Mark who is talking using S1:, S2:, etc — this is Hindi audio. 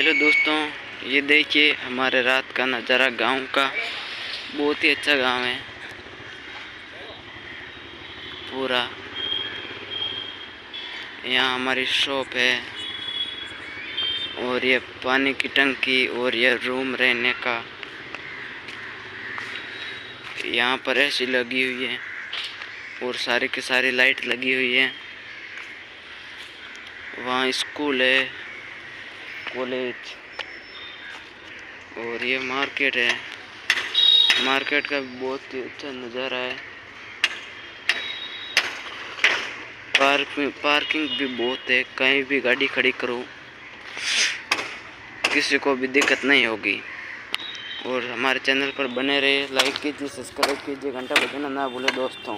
S1: हेलो दोस्तों, ये देखिए हमारे रात का नज़ारा गांव का। बहुत ही अच्छा गांव है पूरा। यहाँ हमारी शॉप है और ये पानी की टंकी और ये रूम रहने का। यहाँ पर एसी लगी हुई है और सारी की सारी लाइट लगी हुई है। वहाँ स्कूल है, कॉलेज और ये मार्केट है। मार्केट का बहुत ही अच्छा नज़ारा है। पार्किंग भी बहुत है, कहीं भी गाड़ी खड़ी करो किसी को भी दिक्कत नहीं होगी। और हमारे चैनल पर बने रहे, लाइक कीजिए, सब्सक्राइब कीजिए, घंटा बजाना ना भूले दोस्तों।